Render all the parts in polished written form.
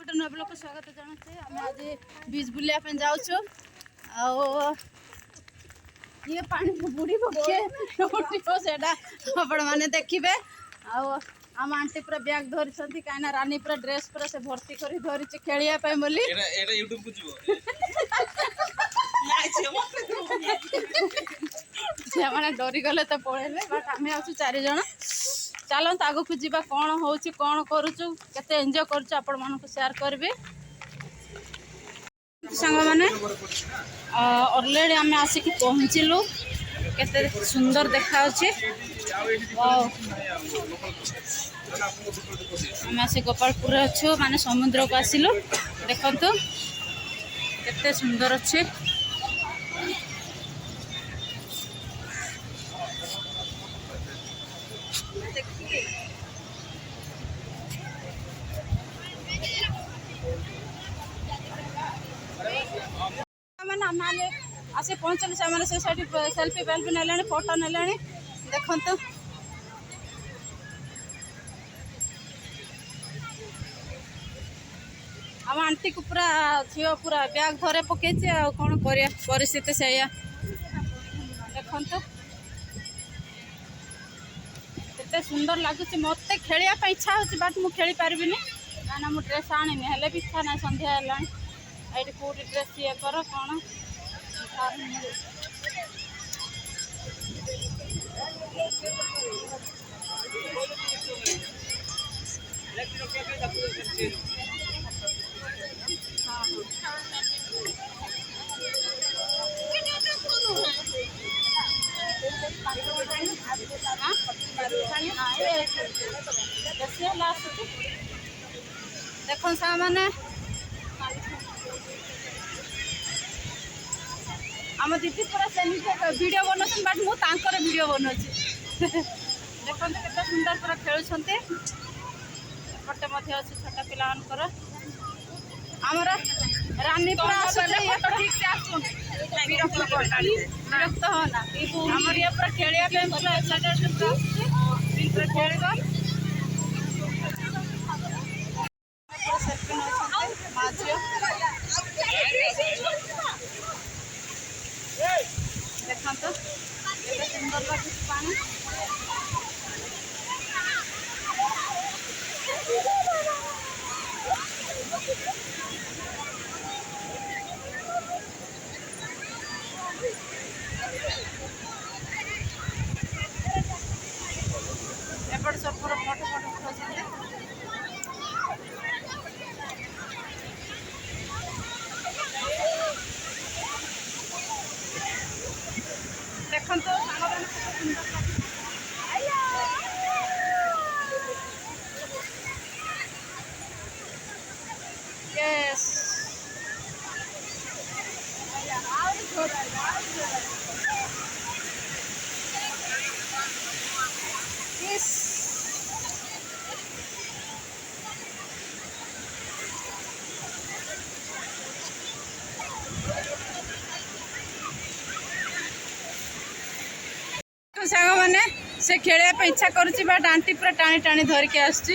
ଗୋଟେ ନୂଆ ବ୍ଲଗକୁ ସ୍ୱାଗତ ଜଣାଉଛି। ଆମେ ଆଜି ବିଚ୍ ବୁଲିବା ପାଇଁ ଯାଉଛୁ। ଆଉ ଇଏ ପାଣି ବୁଡ଼ିବ କିଏ ଉଠିବ ସେଇଟା ଆପଣମାନେ ଦେଖିବେ। ଆଉ ଆମ ଆଣ୍ଟି ପୁରା ବ୍ୟାଗ୍ ଧରିଛନ୍ତି କାହିଁକିନା ରାନୀ ପୁରା ଡ୍ରେସ୍ ପୁରା ସେ ଭର୍ତ୍ତି କରି ଧରିଛି ଖେଳିବା ପାଇଁ ବୋଲି। ଝିଅମାନେ ଡରିଗଲେ ତ ପଳେଇଲେ, ବଟ୍ ଆମେ ଅଛୁ 4 ଜଣ। ଚାଲନ୍ତୁ ଆଗକୁ ଯିବା, କ'ଣ ହେଉଛି କ'ଣ କରୁଛୁ କେତେ ଏନ୍ଜୟ କରୁଛୁ ଆପଣମାନଙ୍କୁ ସେୟାର କରିବି। ସାଙ୍ଗମାନେ ଅଲରେଡ଼ି ଆମେ ଆସିକି ପହଞ୍ଚିଲୁ। କେତେ ସୁନ୍ଦର ଦେଖାଯାଉଛି। ଆମେ ଆସି ଗୋପାଳପୁରରେ ଅଛୁ, ମାନେ ସମୁଦ୍ରକୁ ଆସିଲୁ। ଦେଖନ୍ତୁ କେତେ ସୁନ୍ଦର ଅଛି। ଆମେ ଆସି ପହଞ୍ଚିଲୁ। ସେମାନେ ସେ ସାଇड ସେଲ୍ଫି ବେଲ୍ଫି ନେଲେଣି, ଫଟୋ ନେଲେଣି। ଦେଖନ୍ତୁ ଆମ ଆଣ୍ଟିକୁ ପୁରା ଝିଅ ପୁରା ବ୍ୟାଗ୍ ଧରେ ପକେଇଛି। ଆଉ କ'ଣ କରିବା, ପରିସ୍ଥିତି ସେଇଆ। ଦେଖନ୍ତୁ କେତେ ସୁନ୍ଦର ଲାଗୁଛି। ମୋତେ ଖେଳିବା ପାଇଁ ଇଚ୍ଛା ହେଉଛି, ବଟ୍ ମୁଁ ଖେଳି ପାରିବିନି କାହିଁକିନା ମୁଁ ଡ୍ରେସ୍ ଆଣିନି। ହେଲେ ବି ଇଚ୍ଛା ନାହିଁ, ସନ୍ଧ୍ୟା ହେଲାଣି। ଏଇଠି କେଉଁଠି ଡ୍ରେସ୍ ଇଏ କର କ'ଣ ଦେଖନ୍ତୁ ସାଙ୍ଗମାନେ ଆମ ଦିଦି ପୁରା ସେମିତି ଭିଡ଼ିଓ ବନାଉଛନ୍ତି, ବଟ୍ ମୁଁ ତାଙ୍କର ଭିଡ଼ିଓ ବନାଉଛି। ଦେଖନ୍ତୁ କେତେ ସୁନ୍ଦର ପୁରା ଖେଳୁଛନ୍ତି। ଏପଟେ ମଧ୍ୟ ଅଛି ଛୋଟ ପିଲାମାନଙ୍କର। ଆମର ରାନୀ ପୁରା ଆସୁଛି, ବିରକ୍ତ ହନା। ଆମର ଇଏ ପୁରା ଖେଳିବା ପାଇଁ ପୁରା ଏକ୍ସାଇଟେଡ୍ ଆସୁଛି, ପୁରା ଖେଳିବ। ସେଲ୍ଫି ନେଉଛନ୍ତି ମା ଝିଅ। ଦେଖନ୍ତୁ କେତେ ସୁନ୍ଦର ଲାଗୁଛି ପାଣି। ଏପଟେ ସବୁ ଫଟୋ ଉଠାଉଛନ୍ତି। ଦେଖନ୍ତୁ ସାଙ୍ଗମାନେ କେତେ ସୁନ୍ଦର ଲାଗୁଛି। ୟେସ୍ ସାଙ୍ଗମାନେ ସେ ଖେଳିବା ପାଇଁ ଇଚ୍ଛା କରୁଛି, ବଟ୍ ଆଣ୍ଟି ପୁରା ଟାଣି ଟାଣି ଧରିକି ଆସୁଛି।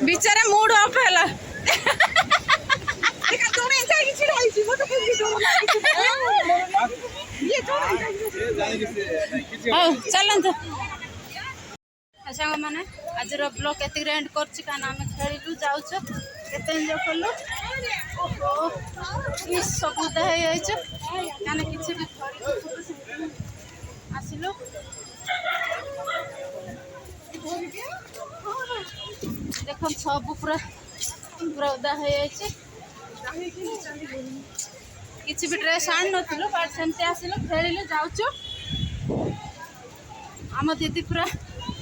ବିଚାରା ମୁଡ୍ ଅଫ୍ ହେଲା। ହଉ ଚାଲନ୍ତୁ ସାଙ୍ଗମାନେ, ଆଜିର ବ୍ଲଗ୍ ଏତିକି ଏଣ୍ଡ କରୁଛି କାରଣ ଆମେ ଖେଳିଲୁ, ଯାଉଛୁ, କେତେ ଏନ୍ଜୟ କଲୁ। ସବୁ ଓଦା ହେଇଯାଇଛୁ କାରଣ କିଛି ବି ଆସିଲୁ। ଦେଖନ୍ତୁ ସବୁ ପୁରା ଓଦା ହେଇଯାଇଛି। କିଛି ବି ଡ୍ରେସ୍ ଆଣିନଥିଲୁ, ବଟ୍ ସେମିତି ଆସିଲୁ, ଖେଳିଲୁ, ଯାଉଛୁ। ଆମ ଦିଦି ପୁରା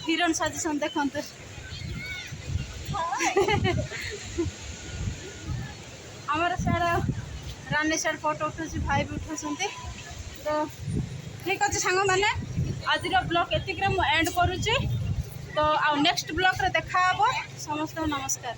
ହିରୋଇନ୍ ସାଜିଛନ୍ତି। ଦେଖନ୍ତୁ ଆମର ସିଆଡ଼େ ରାନୀ ସିଆଡ଼େ ଫଟୋ ଉଠୁଛି, ଭାଇ ବି ଉଠୁଛନ୍ତି। ତ ଠିକ୍ ଅଛି ସାଙ୍ଗମାନେ, ଆଜିର ବ୍ଲଗ୍ ଏତିକିରେ ମୁଁ ଏଣ୍ଡ କରୁଛି। ତ ଆଉ ନେକ୍ସଟ ବ୍ଲଗ୍ରେ ଦେଖା ହେବ। ସମସ୍ତଙ୍କୁ ନମସ୍କାର।